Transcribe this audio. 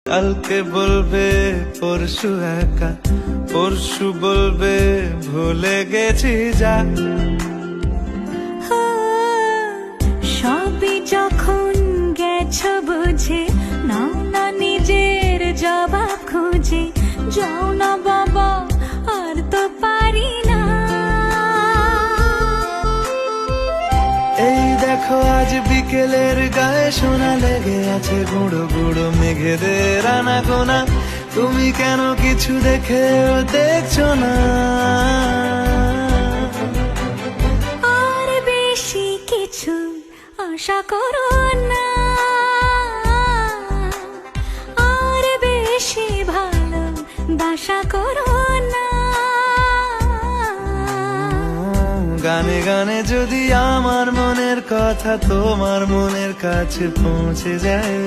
কালকে বলবে পরশু একা, পরশু বলবে ভুলে গেছি যা। সবই যখন গেছ বুঝে, নাও না নিজের জবাব খুঁজে। যাও না বাবা, আর তো পারি না। এই দেখো আজ বিকেলের গায়ে সোনা লেগে আছে, গুঁড়ো গুঁড়ো মেঘেদের আনাগোনা। তুমি কেন কিছু দেখেও দেখছো না? আর বেশি কিছু আশা করো না, আর বেশি ভালো বাসা করো না। গানে গানে যদি আমার মনের কথা তোমার মনের কাছে পৌঁছে যায়,